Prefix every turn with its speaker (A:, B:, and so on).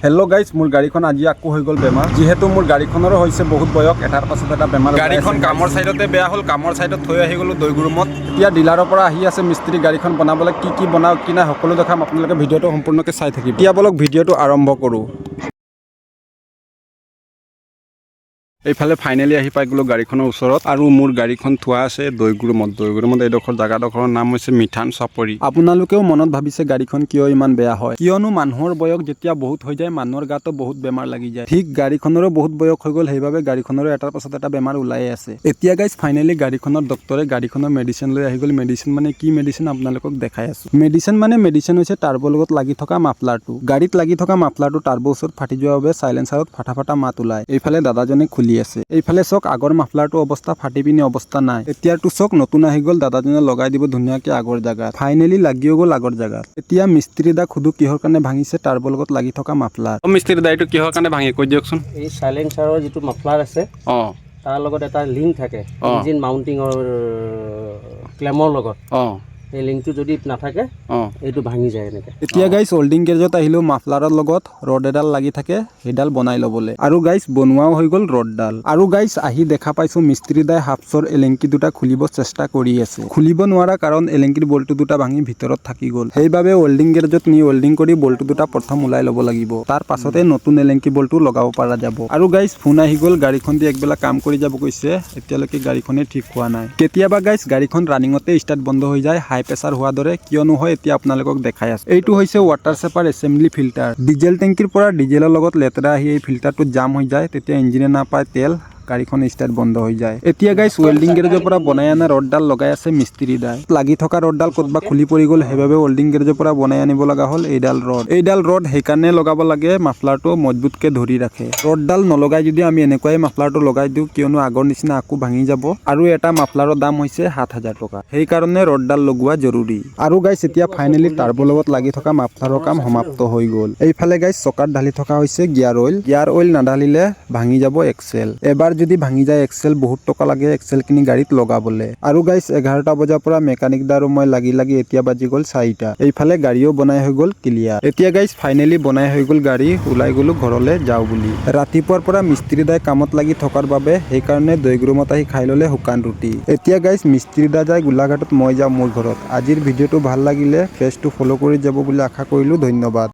A: Hello guys मोर गाड़ीखन आज आकु हो गल बेमार जेहेतु मोर गाड़ीखनरो होइसे बहुत बयस एटार पाছত एटा बेमार गाड़ीखन काমৰ সাইডতে বেয়া হল কামৰ সাইডত থৈ আহি গলো দৈগুৰুমত এতিয়া ডিলাৰৰ পৰা আহি আছে মিস্ত্ৰী গাড়ীখন বনাবলৈ কি বনাও কি না সকলো দেখাম আপোনালোকে ভিডিওটো সম্পূৰ্ণকৈ চাই থাকিব এতিয়া বলক ভিডিওটো আৰম্ভ কৰো এইফালে ফাইনালি আহি পাই গলো গাড়ীখনৰ ওচৰত আৰু মোৰ গাড়ীখন থোৱা আছে দৈগুৰুমত এইডোখৰ জাগাডোখৰৰ নাম হৈছে মিঠান চাপৰি আপোনালোকেও মনত ভাবিছে গাড়ীখন কিয় ইমান বেয়া হয় কিয়নো মানুহৰ বয়স যেতিয়া বহুত হৈ যায় মানুহৰ গাতো বহুত বেমাৰ লাগি যায় ঠিক গাড়ীখনৰো বহুত বয়স হৈ গল সেইভাবে গাড়ীখনৰো এটাৰ পাছত এটা বেমাৰ ওলাই আছে এতিয়া গাইস ফাইনালি গাড়ীখনৰ ডক্টৰে গাড়ীখনৰ মেডিচিন লৈ আহি গল মেডিচিন মানে কি মেডিচিন আপোনালোকক দেখাই আছো মেডিচিন হৈছে টাৰ্বো লগত লাগি থকা মাফলাৰটো গাড়ীত লাগি থকা মাফলাৰটো টাৰ্বো ওচৰত ফাটি যোৱাৰ বাবে সাইলেন্সাৰত ফাটা মাত ওলাই এইফালে দাদাজনে খুলি আছে এইফালে চক আগৰ মাফলাৰটো অৱস্থা ফাটি পিনি অৱস্থা নাই এতিয়াটো চক নতুন আহি গল দাদাজনে লগাই দিব ধুনিয়াকে আগৰ জায়গা ফাইনালি লাগিও গল আগৰ জায়গা এতিয়া মিস্ত্ৰী দা খুদু কিহৰ কাৰণে ভাঙিছে টাৰ্বো লগত লাগি থকা মাফলাৰ মিস্ত্ৰী দা এটো কিহৰ কাৰণে ভাঙি কৈ দিয়কচোন
B: এই সাইলেন্সাৰৰ যেটো মাফলাৰ আছে তাৰ লগত এটা লিংক থাকে ইঞ্জিন মাউন্টিংৰ ক্লেমৰ লগত এই লিংকটো যদি নাথাকে এইটো ভাঙি যায় এনেকে এতিয়া গাইস হোল্ডিং গেজত আহিলো মাফলাৰৰ লগত ৰড এডাল লাগি থাকে হেডাল বনাই লবলে আৰু গাইস বনোৱাও হৈ গল ৰডডাল আৰু গাইস আহি দেখা পাইছো মিস্ত্ৰী দাই হাফছৰ এলেংকি দুটা খুলিব চেষ্টা কৰি আছে খুলিব নোৱাৰা কাৰণ এলেংকিৰ বল্টু দুটা ভাঙি ভিতৰত থাকি গল সেইবাবে হোল্ডিং গেজত নি হোল্ডিং কৰি বল্টু দুটা প্ৰথম উলাই লব লাগিব তাৰ পাছতে নতুন এলেংকি বল্টু লগাব পৰা যাব আৰু গাইস ফোন আহি গল গাড়ীখন দি একবেলা কাম কৰি যাব কৈছে এতিয়ালৈকে গাড়ীখনে ঠিক হোৱা নাই কেতিয়াবা গাইস গাড়ীখন ৰানিংতে ষ্টাৰ্ট বন্ধ হৈ যায় হাই প্ৰেছাৰ হোৱা দৰে কিয়নো হয় এতিয়া আপোনালোকক দেখাই আছে এইটো হৈছে ওয়াটাৰ সেপাৰ এসেম্বলি ফিল্টাৰ ডিজেল টেংকিৰ পৰা ডিজেলৰ লগত লেতেৰা আহি এই ফিল্টাৰটো জাম হৈ যায় তেতিয়া ইঞ্জিনে নাপায় তেল গাড়ীখন ষ্টাৰ্ট বন্ধ হৈ যায় এতিয়া গাইস ওয়েল্ডিং গেৰেজৰ পৰা বনাই আনা ৰডডাল লগাই আছে মিস্ত্ৰী দাই লাগি থকা ৰডডাল কতবা খুলি পৰি গল হেবাবে ওয়েল্ডিং গেৰেজৰ পৰা বনাই আনিব লগা হল এইডাল ৰড সেইকাৰণে লগাব লাগে মাফলাৰটো মজবুতকে ধৰি ৰাখে ৰডডাল নলগাই যদি আমি এনেকুৱাই মাফলাৰটো লগাই দিও কিয়নো আগৰ নিচিনা আকু ভাঙি যাব আৰু এটা মাফলাৰৰ দাম হৈছে 7000 টকা সেই কাৰণে ৰডডাল লগোৱা জৰুৰী আৰু গাইস এতিয়া ফাইনালি টাৰ্বো লগত লাগি থকা মাফলাৰৰ কাম সমাপ্ত হৈ গল এইফালে গাইস চকাত ঢালি থকা হৈছে গিয়াৰ অইল নাঢালিলে ভাঙি যাব এক্সেল এবাৰ যদি ভাঙি যায় এক্সেল বহুত টকা লাগে এক্সেল কিনি গাড়ীত লগাবলে আৰু গাইস 11টা বজাৰ পৰা মেকানিক দাৰো মই লাগি এতিয়া বাজি গল 4টা এইফালে গাড়ীও বনাই হৈ গল ক্লিয়াৰ এতিয়া গাইস ফাইনালি বনাই হৈ গল গাড়ী উলাই গলো ঘৰলে যাও বুলি ৰাতিপুৱাৰ পৰা মিস্ত্ৰী দাই কামত লাগি থকাৰ বাবে সেই কাৰণে দৈগুৰুমত আহি খাই ললে হুকান ৰুটি এতিয়া গাইস মিস্ত্ৰী দা যায় গোলাঘাটত মই যাও মোৰ ঘৰত আজিৰ ভিডিওটো ভাল লাগিলে পেজটো ফলো কৰি যাব বুলি আশা কৰিলো ধন্যবাদ।